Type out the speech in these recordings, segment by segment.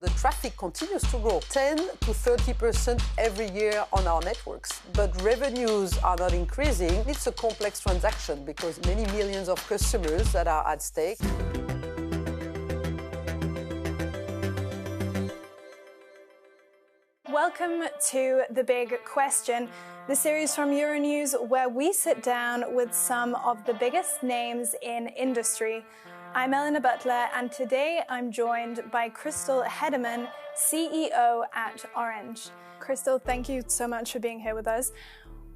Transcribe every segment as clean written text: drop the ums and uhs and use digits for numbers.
The traffic continues to grow 10 to 30% every year on our networks, but revenues are not increasing. It's a complex transaction because many millions of customers that are at stake. Welcome to The Big Question, the series from Euronews where we sit down with some of the biggest names in industry. I'm Eleanor Butler, and today I'm joined by Christel Heydemann, CEO at Orange. Christel, thank you so much for being here with us.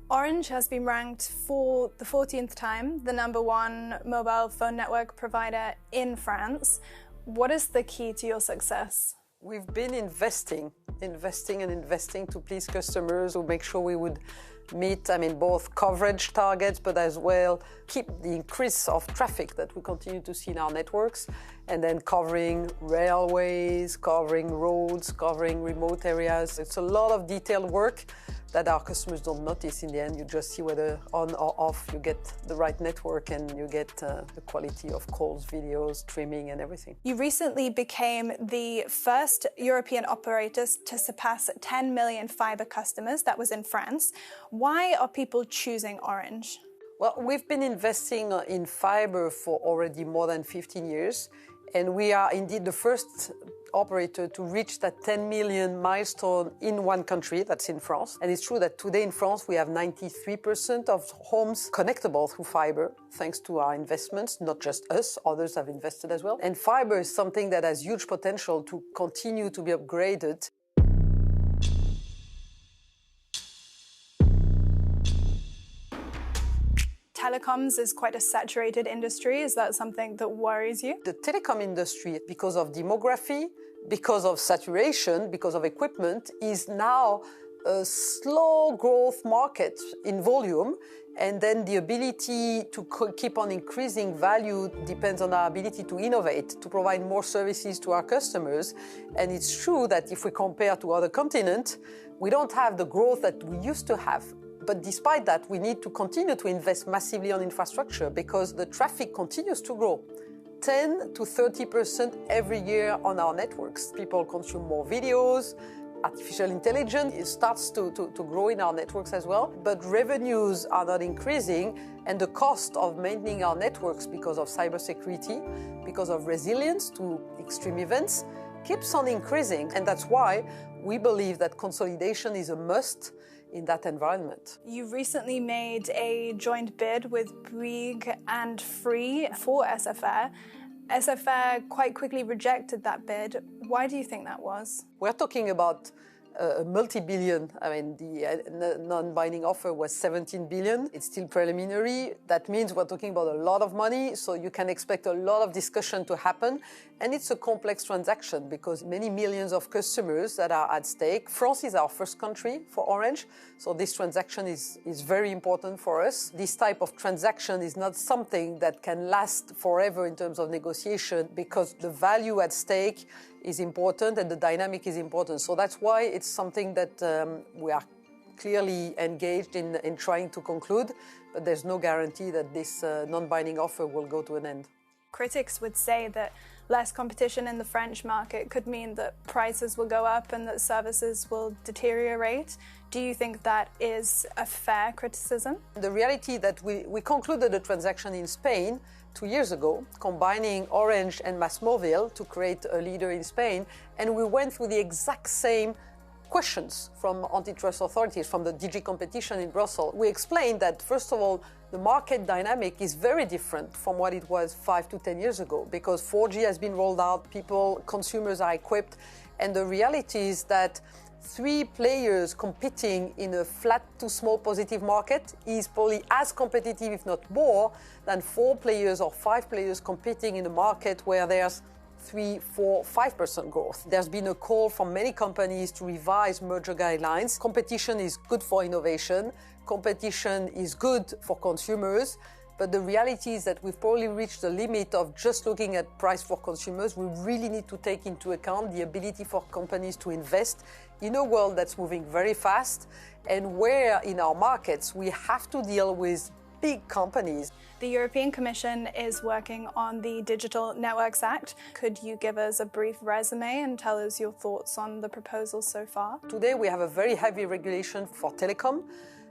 Orange has been ranked for the 14th time the #1 mobile phone network provider in France. What is the key to your success? We've been investing to please customers, to make sure we would meet, both coverage targets, but as well keep the increase of traffic that we continue to see in our networks, and then covering railways, covering roads, covering remote areas. It's a lot of detailed work that our customers don't notice in the end. You just see whether on or off you get the right network and you get the quality of calls, videos, streaming and everything. You recently became the first European operators to surpass 10 million fiber customers. That was in France. Why are people choosing Orange? Well, we've been investing in fiber for already more than 15 years, and we are indeed the first operator to reach that 10 million milestone in one country, that's in France. And it's true that today in France we have 93% of homes connectable through fiber, thanks to our investments, not just us, others have invested as well. And fiber is something that has huge potential to continue to be upgraded. Telecoms is quite a saturated industry. Is that something that worries you? The telecom industry, because of demography, because of saturation, because of equipment, is now a slow growth market in volume. And then the ability to keep on increasing value depends on our ability to innovate, to provide more services to our customers. And it's true that if we compare to other continents, we don't have the growth that we used to have. But despite that, we need to continue to invest massively on infrastructure because the traffic continues to grow 10 to 30% every year on our networks. People consume more videos, artificial intelligence starts to grow in our networks as well, but revenues are not increasing, and the cost of maintaining our networks because of cybersecurity, because of resilience to extreme events, keeps on increasing. And that's why we believe that consolidation is a must in that environment. You recently made a joint bid with Bouygues and Free for SFR. SFR quite quickly rejected that bid. Why do you think that was? We're talking about a multi-billion. The non-binding offer was 17 billion. It's still preliminary. That means we're talking about a lot of money, so you can expect a lot of discussion to happen. And it's a complex transaction because many millions of customers that are at stake. France is our first country for Orange, so this transaction is very important for us. This type of transaction is not something that can last forever in terms of negotiation because the value at stake is important and the dynamic is important. So that's why it's something that we are clearly engaged in trying to conclude, but there's no guarantee that this non-binding offer will go to an end. Critics would say that less competition in the French market could mean that prices will go up and that services will deteriorate. Do you think that is a fair criticism? The reality that we concluded a transaction in Spain 2 years ago, combining Orange and MásMóvil to create a leader in Spain, and we went through the exact same questions from antitrust authorities, from the DG Competition in Brussels. We explained that, first of all, the market dynamic is very different from what it was 5 to 10 years ago because 4G has been rolled out, consumers are equipped, and the reality is that 3 players competing in a flat to small positive market is probably as competitive, if not more, than 4 players or 5 players competing in a market where there's 3, 4, 5% growth. There's been a call from many companies to revise merger guidelines. Competition is good for innovation. Competition is good for consumers. But the reality is that we've probably reached the limit of just looking at price for consumers. We really need to take into account the ability for companies to invest in a world that's moving very fast and where in our markets we have to deal with big companies. The European Commission is working on the Digital Networks Act. Could you give us a brief resume and tell us your thoughts on the proposal so far? Today we have a very heavy regulation for telecom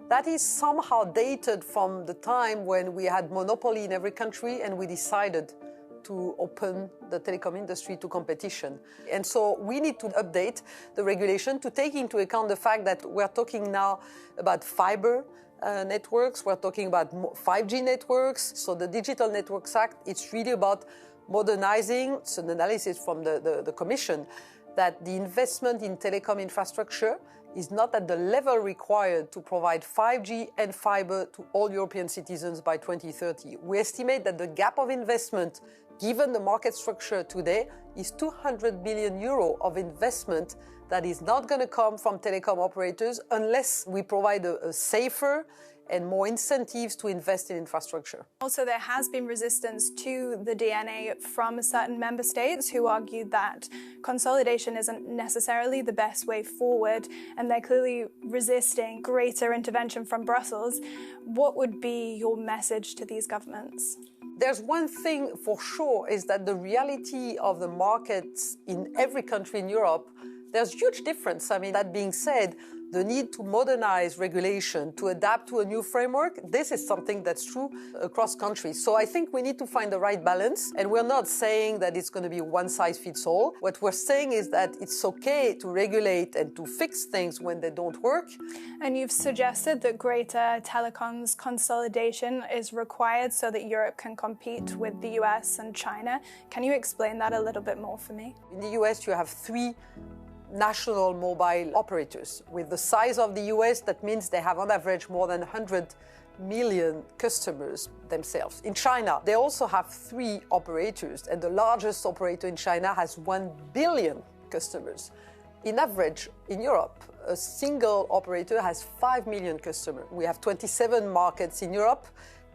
that is somehow dated from the time when we had monopoly in every country and we decided to open the telecom industry to competition. And so we need to update the regulation to take into account the fact that we're talking now about fiber networks, we're talking about 5G networks. So the Digital Networks Act, it's really about modernizing. It's an analysis from the Commission that the investment in telecom infrastructure is not at the level required to provide 5G and fiber to all European citizens by 2030. We estimate that the gap of investment, given the market structure today, is 200 billion euro of investment that is not going to come from telecom operators unless we provide a safer and more incentives to invest in infrastructure. Also, there has been resistance to the DNA from certain member states who argue that consolidation isn't necessarily the best way forward, and they're clearly resisting greater intervention from Brussels. What would be your message to these governments? There's one thing for sure is that the reality of the markets in every country in Europe, there's huge difference. I mean, that being said, the need to modernize regulation, to adapt to a new framework, this is something that's true across countries. So I think we need to find the right balance. And we're not saying that it's going to be one size fits all. What we're saying is that it's okay to regulate and to fix things when they don't work. And you've suggested that greater telecoms consolidation is required so that Europe can compete with the US and China. Can you explain that a little bit more for me? In the US, you have 3 national mobile operators. With the size of the US, that means they have on average more than 100 million customers themselves. In China, they also have 3 operators, and the largest operator in China has 1 billion customers. In average, in Europe, a single operator has 5 million customers. We have 27 markets in Europe,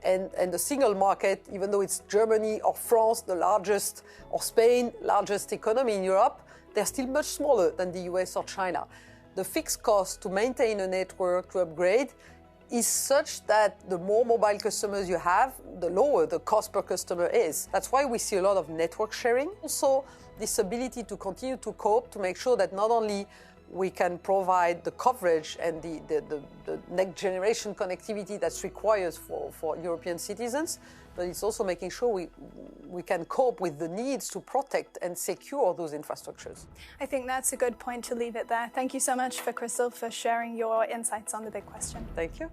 and the single market, even though it's Germany or France, the largest, or Spain, largest economy in Europe, they're still much smaller than the US or China. The fixed cost to maintain a network, to upgrade, is such that the more mobile customers you have, the lower the cost per customer is. That's why we see a lot of network sharing. Also, this ability to continue to cope, to make sure that not only we can provide the coverage and the next generation connectivity that's required for European citizens, but it's also making sure we can cope with the needs to protect and secure those infrastructures. I think that's a good point to leave it there. Thank you so much, Christel, for sharing your insights on the big question. Thank you.